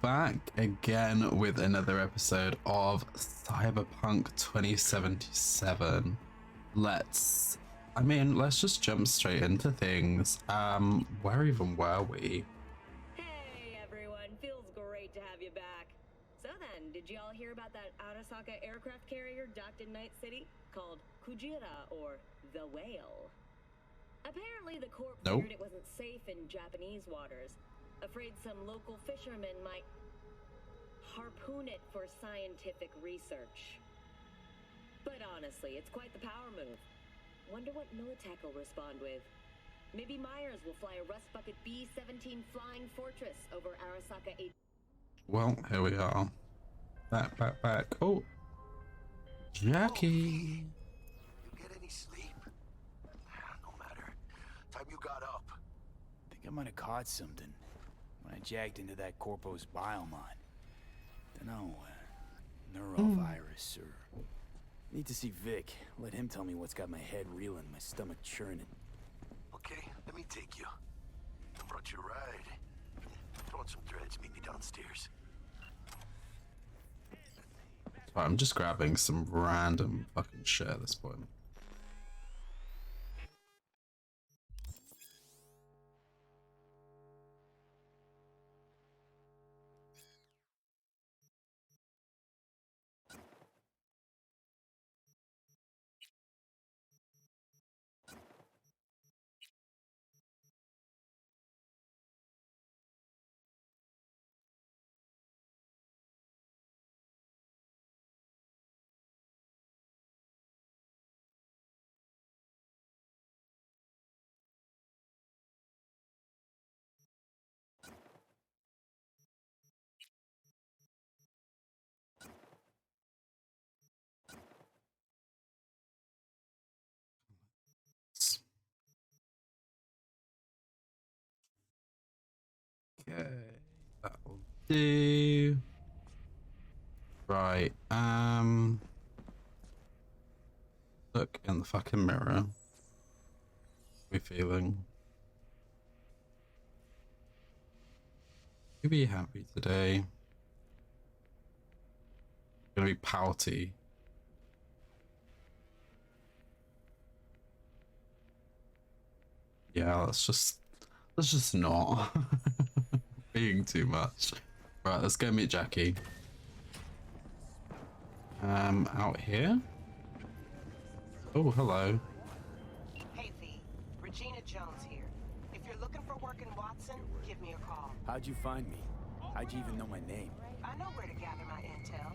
back again with another episode of Cyberpunk 2077. Let's just jump straight into things. Where even were we? Hey everyone, feels great to have you back. So then, did y'all hear about that Arasaka aircraft carrier docked in Night City called Kujira, or the Whale? Apparently the Corp figured it wasn't safe in Japanese waters. Afraid some local fishermen might harpoon it for scientific research. But honestly, it's quite the power move. Wonder what Militech will respond with. Maybe Myers will fly a Rust Bucket B-17 Flying Fortress over Arasaka 8. Well, here we are. Back. Oh, Jackie. You get any sleep? No matter. Time you got up. Think I might have caught something when I jacked into that Corpo's biomon. Dunno, neurovirus or... Need to see Vic. Let him tell me what's got my head reeling, my stomach churning. Okay, let me take you. I brought you a ride. Throw on some threads, meet me downstairs. I'm just grabbing some random fucking shit at this point. Okay, that'll do. Right, look in the fucking mirror. We feeling? You be happy today. Gonna be pouty. Yeah, let's just not being too much. Right, let's go meet Jackie. Out here. Oh, hello. Hey V, Regina Jones here. If you're looking for work in Watson, give me a call. How'd you find me? How'd you even know my name? I know where to gather my intel.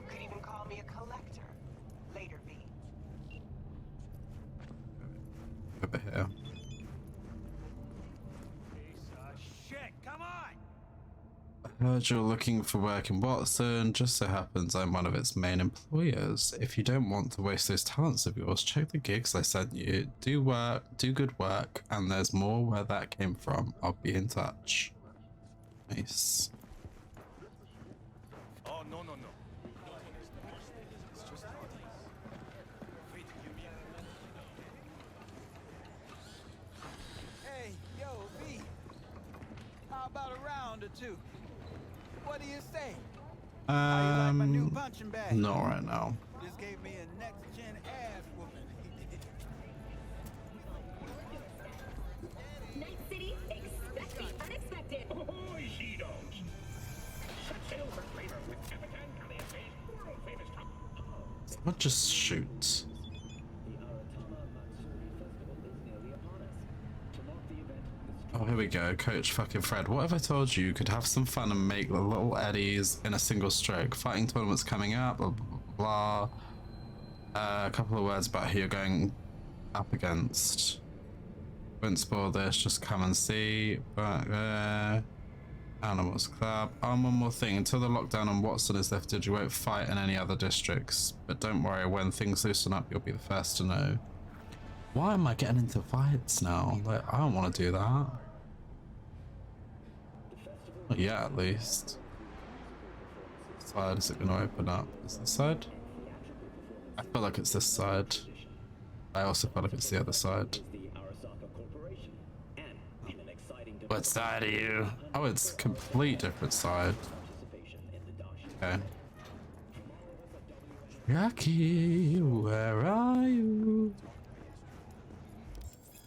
Could even call me a collector. Later, V. Over here. Shit, come on! I heard you're looking for work in Watson. Just so happens I'm one of its main employers. If you don't want to waste those talents of yours, check the gigs I sent you. Do good work, and there's more where that came from. I'll be in touch. Nice. Oh, no. Hey, yo, V. How about a round or two? What do you say? How you like my new punching bag? Not right now. Just gave me a next-gen ass whooping. Night City, expect the unexpected. Ahoy, sea dogs! Set sail for flavor with Capitan Caliente's world-famous top. Not just shoot. Oh, here we go. Coach fucking Fred. What if I told you could have some fun and make the little eddies in a single stroke? Fighting tournaments coming up, blah, blah, blah, blah. A couple of words about who you're going up against. Won't spoil this, just come and see. Back there. Animals Club. One more thing. Until the lockdown on Watson is lifted, you won't fight in any other districts. But don't worry, when things loosen up, you'll be the first to know. Why am I getting into fights now? Like, I don't want to do that. Not yet, at least. What side is it going to open up? Is this side? I feel like it's this side. I also feel like it's the other side. What side are you? Oh, it's a complete different side. Okay. Jackie, where are you?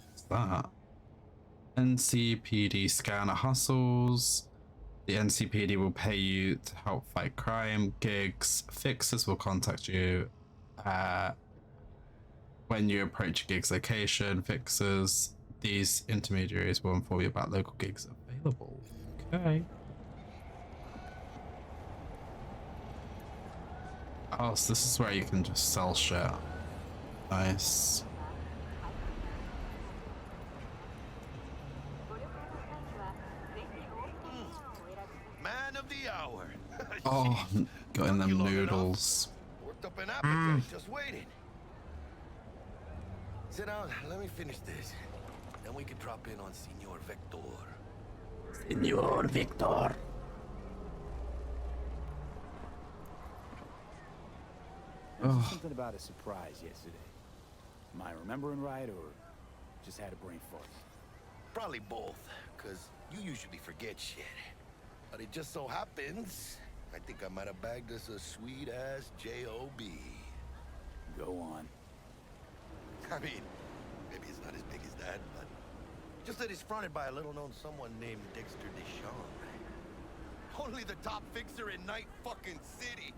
What's that? NCPD scanner hustles. The NCPD will pay you to help fight crime. Gigs. Fixers will contact you when you approach a gig's location. Fixers. These intermediaries will inform you about local gigs available. Okay. Oh, so this is where you can just sell shit. Nice. Man of the hour. Oh, got in them Took you long noodles. Worked up an appetite just waiting. Sit down, let me finish this. Then we can drop in on Senor Vektor. Senor Viktor. Mentioned something about a surprise yesterday. Am I remembering right, or just had a brain fart? Probably both, because you usually forget shit. But it just so happens, I think I might have bagged us a sweet-ass J.O.B. Go on. I mean, maybe it's not as big as that, but just that it's fronted by a little-known someone named Dexter Deshawn. Only the top fixer in Night fucking City.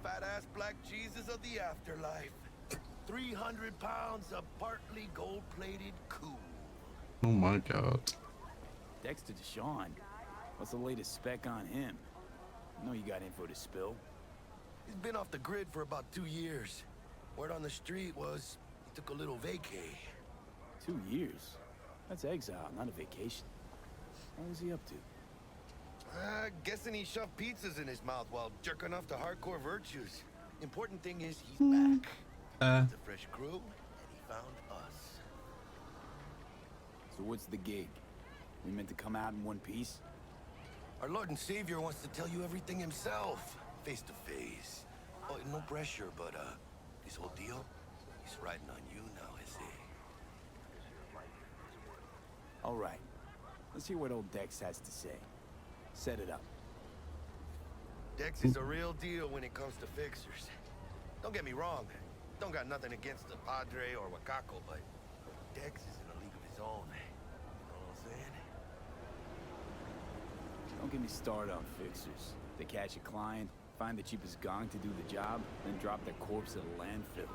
Fat-ass black Jesus of the afterlife. 300 pounds of partly gold-plated cool. Oh my god. Dexter Deshawn. What's the latest spec on him? I know you got info to spill. He's been off the grid for about 2 years. Word on the street was he took a little vacay. 2 years? That's exile, not a vacation. What was he up to? Guessing he shoved pizzas in his mouth while jerking off to hardcore virtues. Important thing is he's back. It's a fresh crew, and he found us. So what's the gig? We meant to come out in one piece? Our Lord and Savior wants to tell you everything himself, face to face. Oh, no pressure, but this whole deal, he's riding on you now, is he? All right. Let's hear what old Dex has to say. Set it up. Dex is a real deal when it comes to fixers. Don't get me wrong. Don't got nothing against the Padre or Wakako, but Dex is in a league of his own. You know what I'm saying? Don't get me started on fixers. They catch a client, find the cheapest gong to do the job, then drop their corpse at a landfill.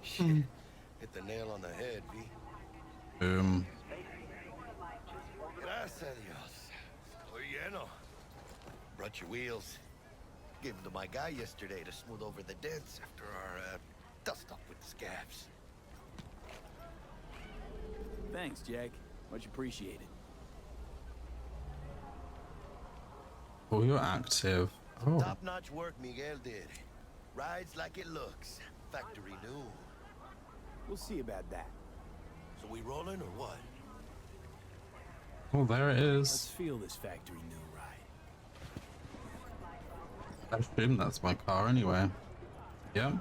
Shit. Hit the nail on the head, V. Boom. Gracias a Dios. Estoy lleno. Brought your wheels. Gave them to my guy yesterday to smooth over the dents after our dust up with the scabs. Thanks, Jack. Much appreciated. Oh, you're active. Oh. Top-notch work Miguel did. Rides like it looks. Factory new. We'll see about that. So we rolling or what? Oh, there it Let's is. feel this factory new ride. I assume that's my car anyway. Yep.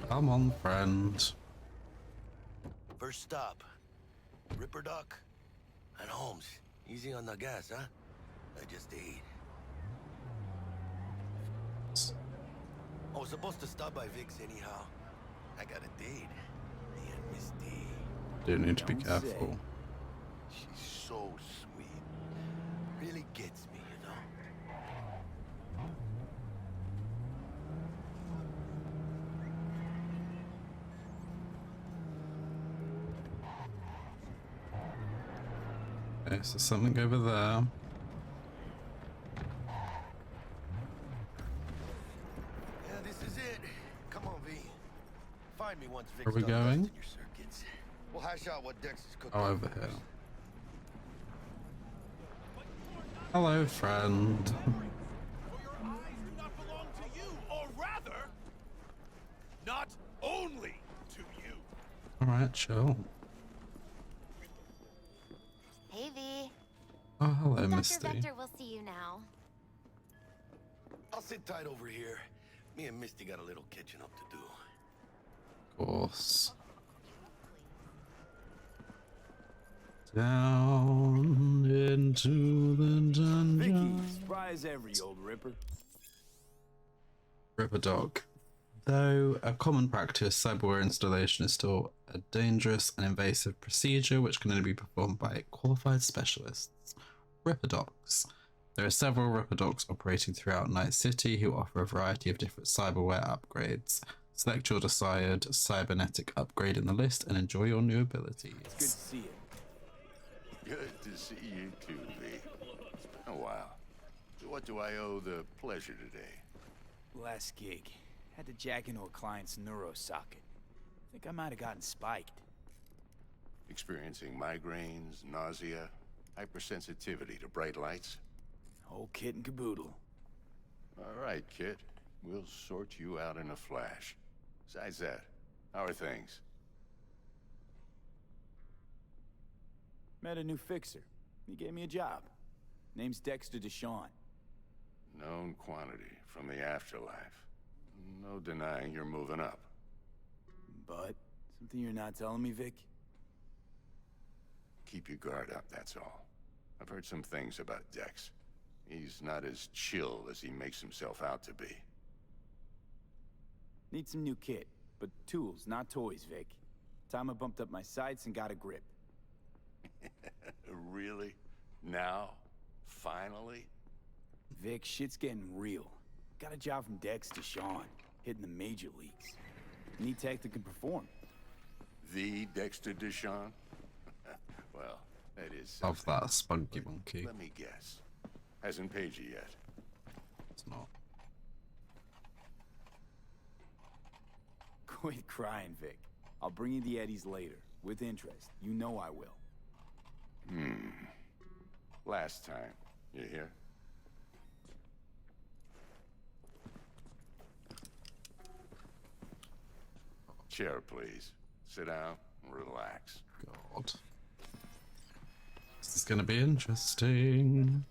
Come on, friend. First stop. Ripperdoc and Holmes. Easy on the gas, huh? I just ate. I was supposed to stop by Vic's anyhow. I got a date. Me and Misty. Do need to be Don't careful. She's so sweet. Really gets me, you know? Okay, so something over there. Yeah, this is it. Come on, V. Find me once Vic's Are we done going? dusting your circuits. We'll hash out what Dex is cooking. Oh, over here. Hello, friend. For your eyes do not belong to you, or rather, not only to you. Alright, chill. Hey, V. Oh, hello, Dr. Misty. Vektor will see you now. I'll sit tight over here. Me and Misty got a little catching up to do. Of course. Down into the dungeon. Vicky, spry as ever, you old ripper. Ripperdoc. Though a common practice, cyberware installation is still a dangerous and invasive procedure which can only be performed by qualified specialists. Ripperdocs. There are several Ripperdocs operating throughout Night City who offer a variety of different cyberware upgrades. Select your desired cybernetic upgrade in the list and enjoy your new abilities. It's good to see you. Good to see you too, V. It's been a while. So what do I owe the pleasure today? Last gig. Had to jack into a client's neuro socket. Think I might have gotten spiked. Experiencing migraines, nausea, hypersensitivity to bright lights? Whole kit and caboodle. All right, kid. We'll sort you out in a flash. Besides that, how are things? Met a new fixer. He gave me a job. Name's Dexter Deshawn. Known quantity from the afterlife. No denying you're moving up. But, something you're not telling me, Vic? Keep your guard up, that's all. I've heard some things about Dex. He's not as chill as he makes himself out to be. Need some new kit, but tools, not toys, Vic. Time I bumped up my sights and got a grip. Really? Now? Finally? Vic, shit's getting real. Got a job from Dex to Sean, hitting the major leagues. Need tech that can perform. The Dexter Deshawn? Well, that is Of something. that spunky monkey. Let me guess. Hasn't paid you yet. It's not. Quit crying, Vic. I'll bring you the eddies later, with interest. You know I will. Last time. You hear? Chair, please. Sit down and relax. God. This is gonna be interesting.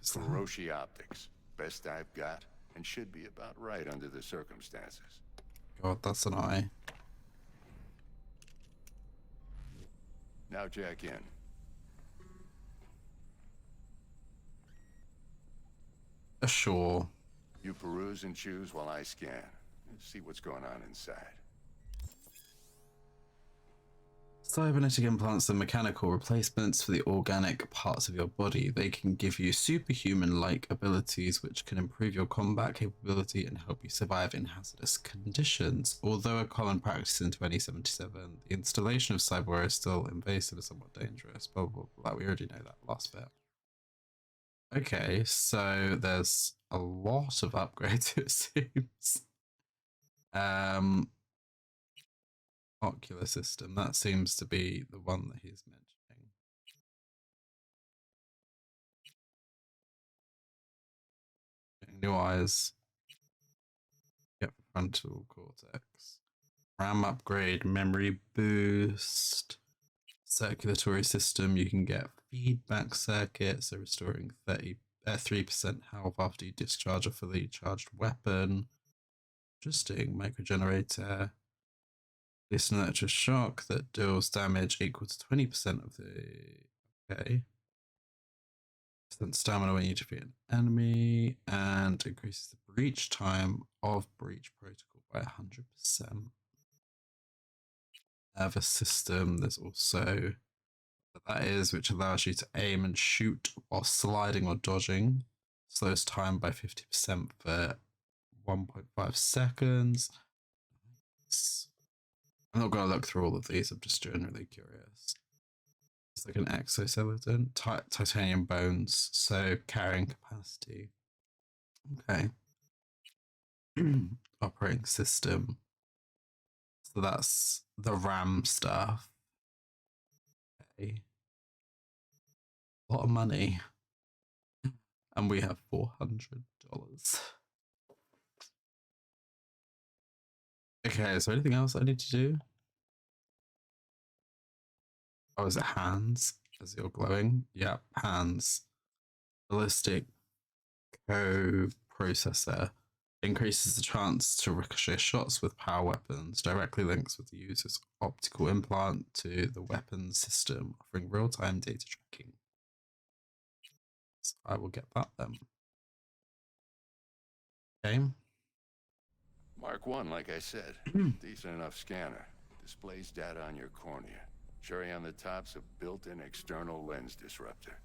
Hiroshi Optics. Best I've got, and should be about right under the circumstances. God, that's an eye. Now jack in. Sure. You peruse and choose while I scan. See what's going on inside. Cybernetic implants are mechanical replacements for the organic parts of your body. They can give you superhuman-like abilities which can improve your combat capability and help you survive in hazardous conditions. Although a common practice in 2077, the installation of cyberware is still invasive and somewhat dangerous. Blah, blah, blah. We already know that last bit. Okay, so there's a lot of upgrades, it seems. Ocular system, that seems to be the one that he's mentioning. New eyes. Yep, frontal cortex. RAM upgrade, memory boost. Circulatory system, you can get feedback circuit, so restoring 3% health after you discharge a fully charged weapon. Interesting. Microgenerator. It's an electric shock that deals damage equal to 20% of the... Okay. Stamina when you defeat an enemy, and increases the breach time of breach protocol by 100%. Nervous system, there's also what that is, which allows you to aim and shoot while sliding or dodging. Slows time by 50% for 1.5 seconds. I'm not going to look through all of these, I'm just generally curious. It's like an exoskeleton, titanium bones, so carrying capacity. Okay. Operating system. So that's the RAM stuff. Okay. A lot of money. And we have $400. Okay, is there anything else I need to do? Oh, is it hands? As you're glowing? Yeah, hands. Ballistic co-processor. Increases the chance to ricochet shots with power weapons, directly links with the user's optical implant to the weapon system, offering real-time data tracking. So I will get that then. Okay. Mark 1, like I said. Decent enough scanner. Displays data on your cornea. Cherry on the top's a built-in external lens disruptor.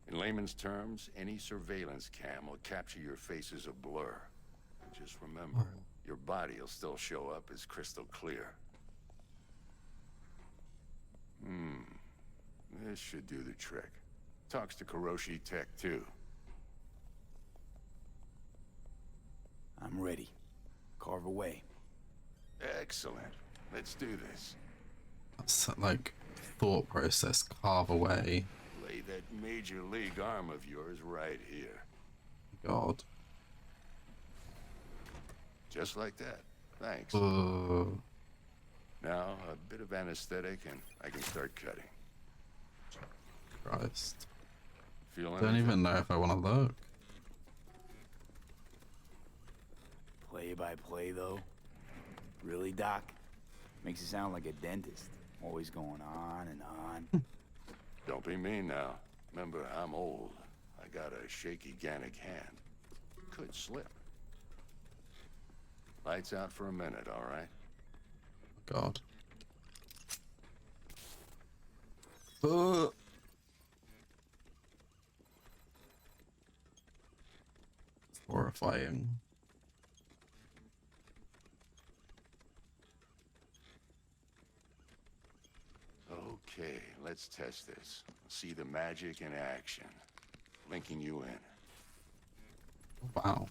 In layman's terms, any surveillance cam will capture your face as a blur. Just remember, your body will still show up as crystal clear. This should do the trick. Talks to Kuroshi Tech, too. I'm ready. Carve away. Excellent. Let's do this. That's like thought process, carve away. Lay that major league arm of yours right here. God. Just like that. Thanks. Uh, Now, a bit of anesthetic and I can start cutting. Christ. Feel Don't anything? even know if I want to look. Play by play, though? Really, Doc? Makes it sound like a dentist. Always going on and on. Don't be mean now. Remember, I'm old. I got a shaky Gannic hand. Could slip. Lights out for a minute, all right? God. It's horrifying. Okay, let's test this. See the magic in action. Linking you in. Wow.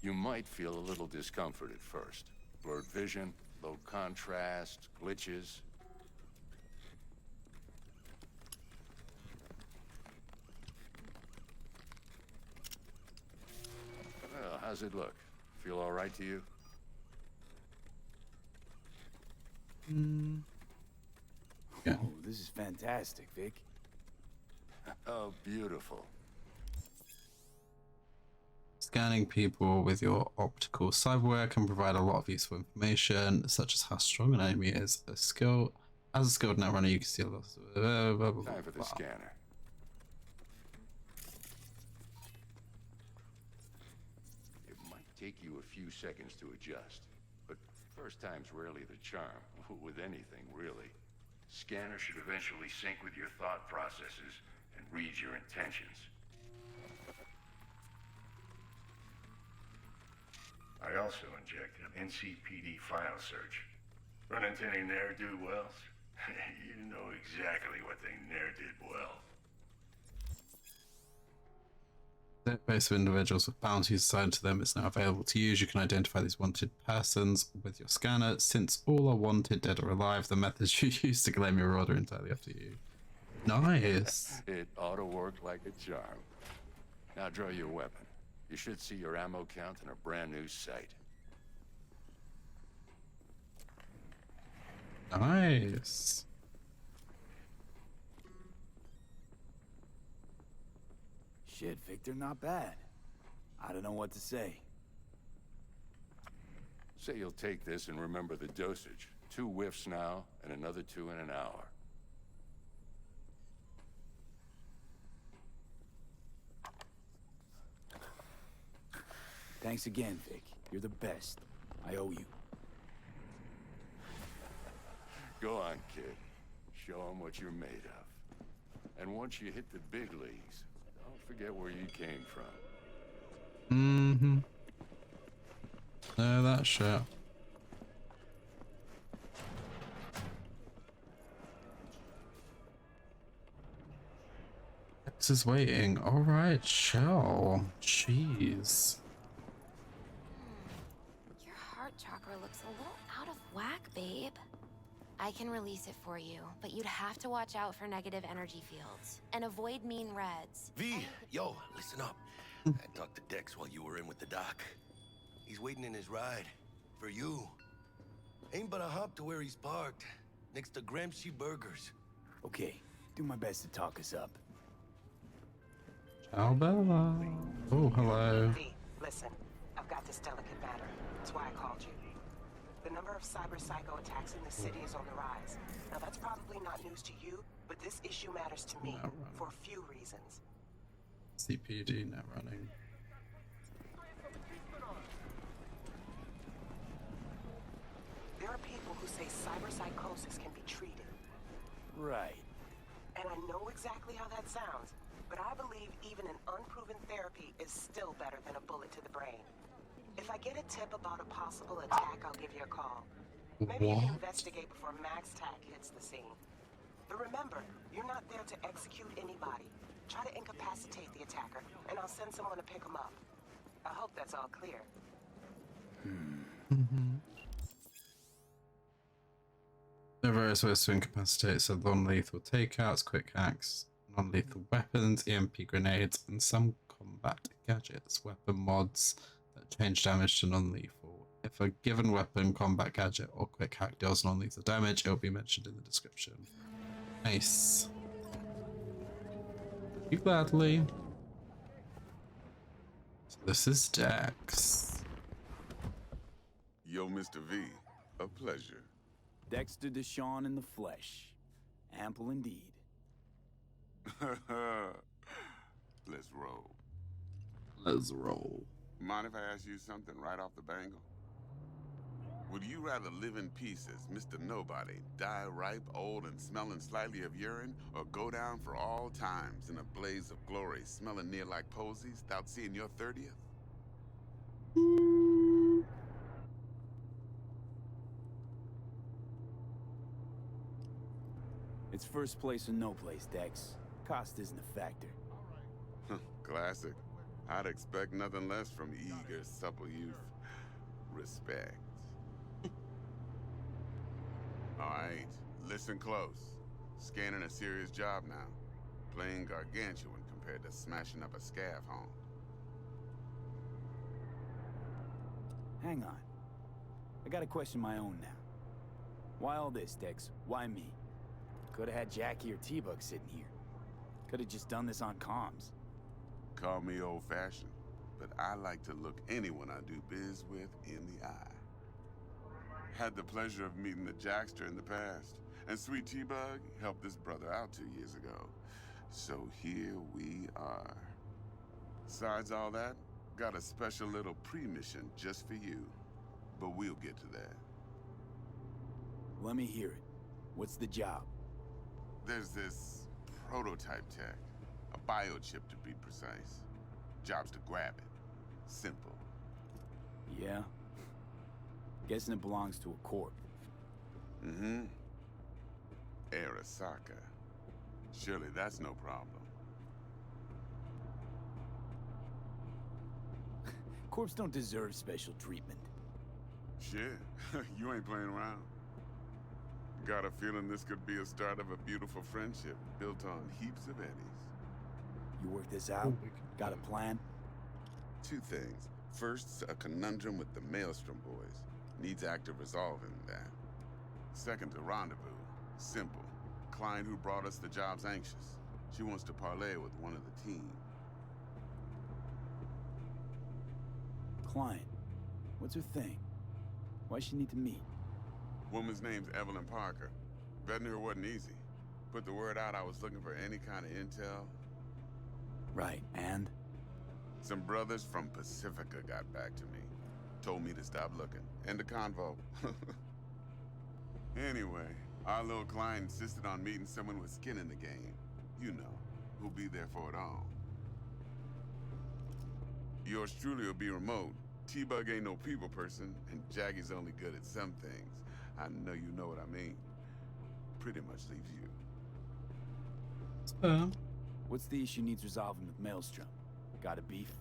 You might feel a little discomfort at first. Blurred vision, low contrast, glitches. Well, how's it look? Feel all right to you? Yeah. Oh, this is fantastic, Vic. Oh, beautiful. Scanning people with your optical cyberware can provide a lot of useful information, such as how strong an enemy is. As a skilled netrunner, you can see a lot of Time for the scanner. It might take you a few seconds to adjust, but first time's rarely the charm, with anything, really. Scanner should eventually sync with your thought processes and read your intentions. I also injected an NCPD file search. Run into any ne'er-do-wells? You know exactly what they ne'er did well. Database of individuals with bounties assigned to them is now available to use. You can identify these wanted persons with your scanner. Since all are wanted, dead or alive, the methods you use to claim your order are entirely up to you. Nice. It ought to work like a charm. Now draw your weapon. You should see your ammo count in a brand new sight. Nice. Shit, Victor, not bad. I don't know what to say. Say you'll take this and remember the dosage. 2 whiffs now, and another 2 in an hour. Thanks again, Vic. You're the best. I owe you. Go on, kid. Show them what you're made of. And once you hit the big leagues, don't forget where you came from. Mm-hmm. No, that shit. X is waiting. All right, chill. Jeez. Your heart chakra looks a little out of whack, babe. I can release it for you, but you'd have to watch out for negative energy fields and avoid mean reds. V, yo, listen up. I talked to Dex while you were in with the doc. He's waiting in his ride. For you. Ain't but a hop to where he's parked. Next to Gramsci Burgers. Okay, do my best to talk us up. Ciao, Bella. Oh, hello. V, Listen, I've got this delicate matter. That's why I called you. The number of cyber psycho attacks in the city is on the rise. Now that's probably not news to you, but this issue matters to me for a few reasons. CPD now running. There are people who say cyberpsychosis can be treated. Right. And I know exactly how that sounds, but I believe even an unproven therapy is still better than a bullet to the brain. If I get a tip about a possible attack, I'll give you a call. Maybe you can investigate before Max Tack hits the scene. But remember, you're not there to execute anybody. Try to incapacitate the attacker, and I'll send someone to pick him up. I hope that's all clear. There are various ways to incapacitate, so non-lethal takeouts, quick hacks, non-lethal weapons, EMP grenades, and some combat gadgets, weapon mods that change damage to non-lethal. If a given weapon, combat gadget, or quick hack deals non-lethal damage, it will be mentioned in the description. Nice. You gladly. So this is Dex. Yo, Mr. V, a pleasure. Dexter Deshawn in the flesh. Ample indeed. Let's roll. Let's roll. Mind if I ask you something right off the bangle? Would you rather live in pieces, Mr. Nobody, die ripe, old, and smelling slightly of urine, or go down for all times in a blaze of glory, smelling near like posies, without seeing your 30th? It's first place or no place, Dex. Cost isn't a factor. Classic. I'd expect nothing less from eager, supple youth. Respect. Alright, listen close. Scanning a serious job now. Playing gargantuan compared to smashing up a scav home. Hang on. I got a question of my own now. Why all this, Dex? Why me? Could've had Jackie or T-Bug sitting here. Could've just done this on comms. Call me old-fashioned, but I like to look anyone I do biz with in the eye. Had the pleasure of meeting the Jackster in the past, and Sweet T-Bug helped this brother out 2 years ago. So here we are. Besides all that, got a special little pre-mission just for you. But we'll get to that. Let me hear it. What's the job? There's this prototype tech. A biochip to be precise. Job's to grab it. Simple. Yeah? Guessing it belongs to a corp. Mm-hmm. Arasaka. Surely that's no problem. Corps don't deserve special treatment. Shit, you ain't playing around. Got a feeling this could be a start of a beautiful friendship built on heaps of eddies. You work this out? Got a plan? 2 things. First, a conundrum with the Maelstrom boys. Needs active resolving that. Second, a rendezvous. Simple. Client who brought us the job's anxious. She wants to parlay with one of the team. Client. What's her thing? Why she need to meet? Woman's name's Evelyn Parker. Vetting her wasn't easy. Put the word out I was looking for any kind of intel. Right, and? Some brothers from Pacifica got back to me. Told me to stop looking. End of convo. Anyway, our little client insisted on meeting someone with skin in the game. You know, who'll be there for it all. Yours truly will be remote. T-Bug ain't no people person, and Jaggy's only good at some things. I know you know what I mean. Pretty much leaves you. What's the issue needs resolving with Maelstrom? Got a beef?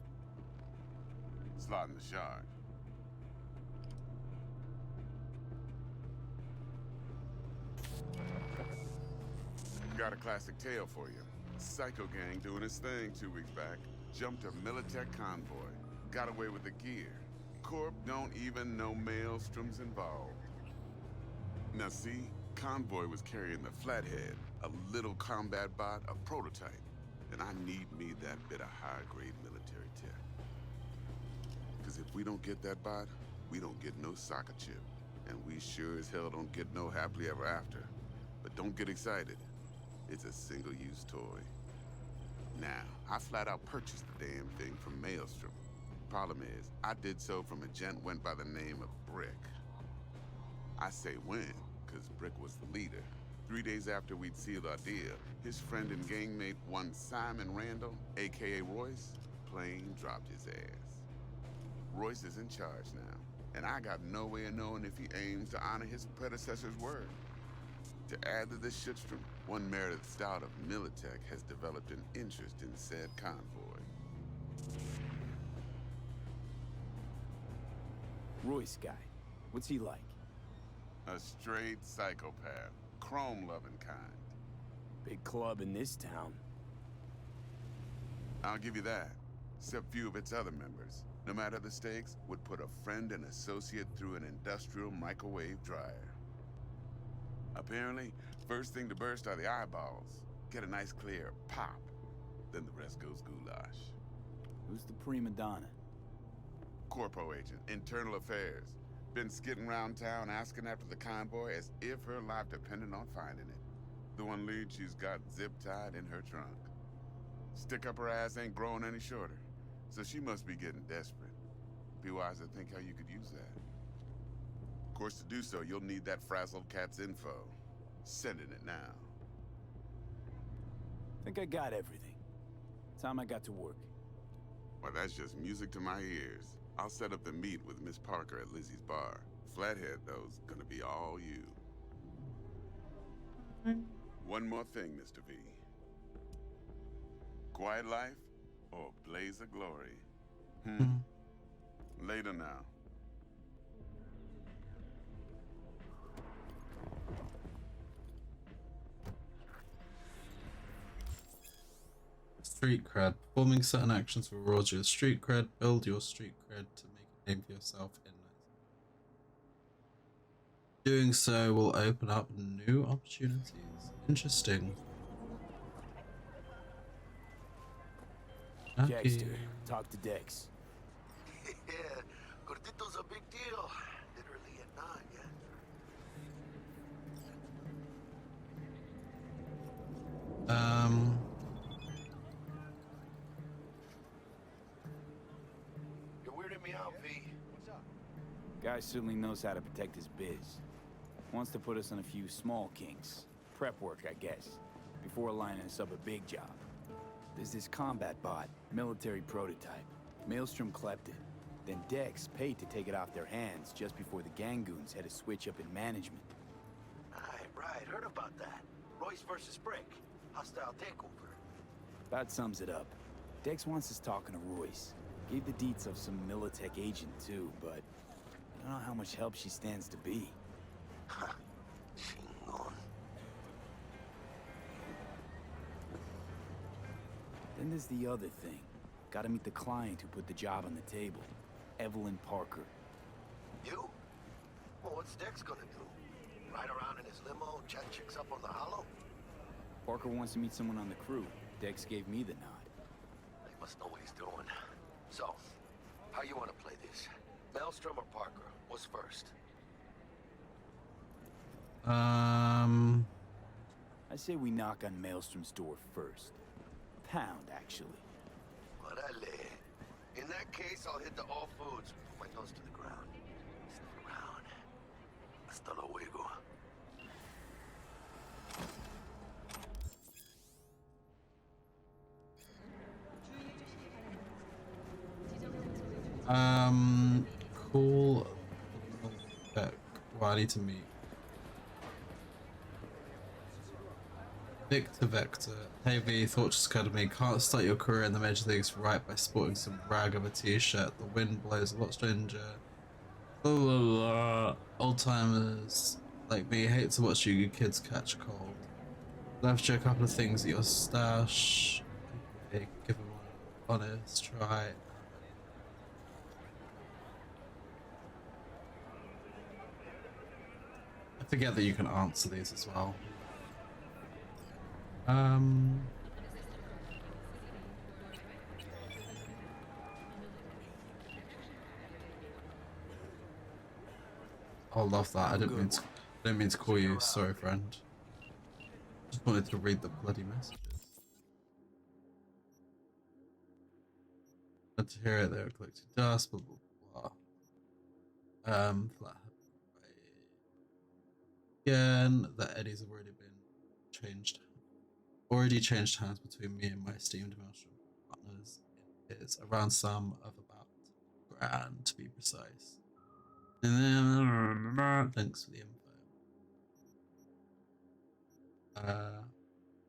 Slotting the shard. Got a classic tale for you. Psycho gang doing his thing 2 weeks back. Jumped a Militech convoy. Got away with the gear. Corp don't even know Maelstrom's involved. Now see, convoy was carrying the Flathead, a little combat bot, a prototype. And I need me that bit of high-grade military tech. Because if we don't get that bot, we don't get no soccer chip. And we sure as hell don't get no happily ever after. But don't get excited. It's a single-use toy. Now, I flat out purchased the damn thing from Maelstrom. Problem is, I did so from a gent went by the name of Brick. I say when, because Brick was the leader. 3 days after we'd sealed our deal, his friend and gangmate, one Simon Randall, aka Royce, plain dropped his ass. Royce is in charge now, and I got no way of knowing if he aims to honor his predecessor's word. To add to this shitstorm, one Meredith Stout of Militech has developed an interest in said convoy. Royce guy. What's he like? A straight psychopath. Chrome-loving kind. Big club in this town. I'll give you that. Except few of its other members, no matter the stakes, would put a friend and associate through an industrial microwave dryer. Apparently, first thing to burst are the eyeballs. Get a nice clear pop. Then the rest goes goulash. Who's the prima donna? Corpo agent, internal affairs. Been skidding around town asking after the convoy as if her life depended on finding it. The one lead she's got zip-tied in her trunk. Stick up her ass ain't growing any shorter, so she must be getting desperate. Be wise to think how you could use that. Of course, to do so, you'll need that frazzled cat's info. Sending it now. Think I got everything. Time I got to work. Well, that's just music to my ears. I'll set up the meet with Miss Parker at Lizzie's bar. Flathead, though's gonna be all you. One more thing, Mr. V. Quiet life or blaze of glory? Later now. Street cred. Performing certain actions will reward you with street cred. Build your street cred to make a name for yourself in life. Doing so will open up new opportunities. Interesting. Jackster, talk to Dex. Yeah, Gordito's a big deal. Literally at 9, yeah. You're weirding me out, V. What's up? Guy certainly knows how to protect his biz. Wants to put us on a few small kinks. Prep work, I guess. Before lining us up a big job. There's this combat bot, military prototype. Maelstrom clept it. Then Dex paid to take it off their hands just before the Gangoons had a switch up in management. Right, heard about that. Royce versus Brick. Hostile takeover. About sums it up. Dex wants us talking to Royce. Gave the deets of some Militech agent too, but I don't know how much help she stands to be. Chingon. Then there's the other thing. Gotta meet the client who put the job on the table. Evelyn Parker. You? Well, what's Dex gonna do? Ride around in his limo, chat chicks up on the hollow? Parker wants to meet someone on the crew. Dex gave me the nod. He must know what he's doing. So, how you want to play this? Maelstrom or Parker? What's first? I say we knock on Maelstrom's door first. Pound, actually. Orale. In that case, I'll hit the all foods. Put my nose to the ground. Sniff around. Hasta luego. Cool. Well, I need to meet Viktor Vektor. Hey V, Thought just occurred to me. Can't start your career in the major leagues right by sporting some rag of a t-shirt. The wind blows a lot stranger. Blah, blah, blah. Old timers like me hate to watch you kids catch a cold. Left you a couple of things at your stash. Okay, give them an honest try. I forget that you can answer these as well. I love that. I didn't mean to call you. Sorry, friend. Just wanted to read the bloody messages. Glad to hear it. They were collecting dust. Blah blah blah. Flat. Again, that Eddie's already changed hands between me and my esteemed Maelstrom partners. It is a ransom of about £1,000 to be precise. And then thanks for the info.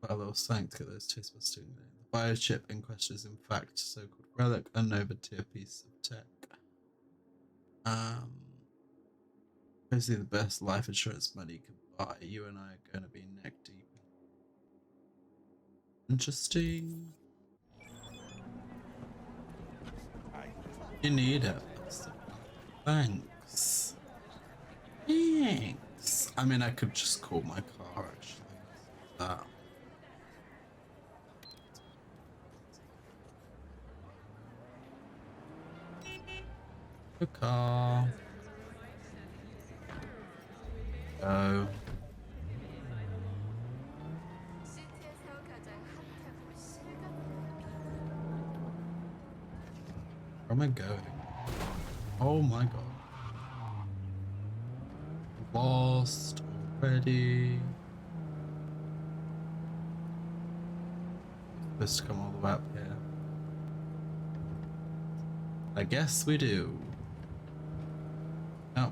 But a little sank to get those taste buds doing it. The biochip in question is in fact a so-called relic, a Nova tier piece of tech. Basically the best life insurance money can buy. You and I are going to be neck deep. Interesting. You need it. Thanks. Thanks. I mean, I could just call my car actually. That. The car. Go. Where am I going? Oh my god. Lost already. Supposed to come all the way up here. I guess we do. Oh.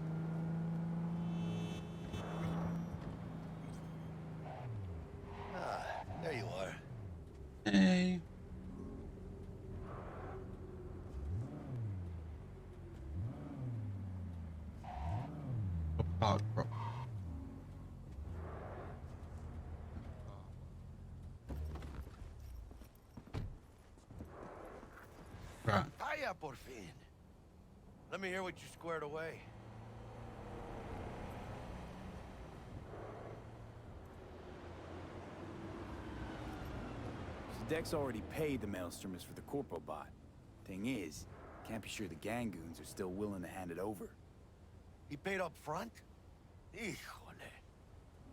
Ah, there you are. Hey. Park prop. Right. Hiya, por fin. Let me hear what you squared away. So Dex already paid the Maelstromers for the Corpo bot. Thing is, can't be sure the gang goons are still willing to hand it over. He paid up front? Híjole.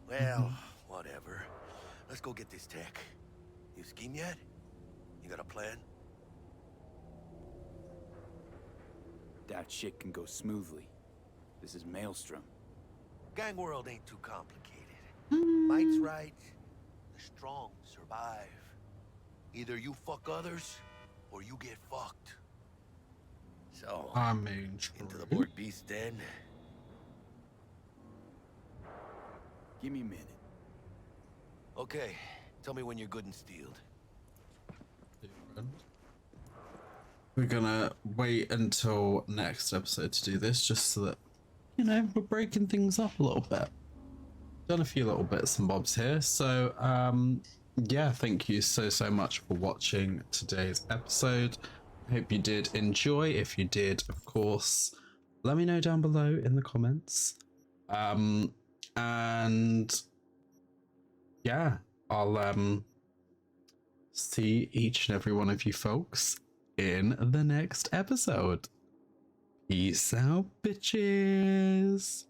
Well, whatever. Let's go get this tech. You scheme yet? You got a plan? That shit can go smoothly. This is Maelstrom. Gang world ain't too complicated. Might's right. The strong survive. Either you fuck others, or you get fucked. So, I mean, into the Borg Beast den. Give me a minute. Okay, tell me when you're good and steeled. We're gonna wait until next episode to do this, just so that, you know, we're breaking things up a little bit. Done a few little bits and bobs here, so yeah, thank you so much for watching today's episode. I hope you did enjoy. If you did, of course, let me know down below in the comments. And yeah, I'll see each and every one of you folks in the next episode. Peace out, bitches.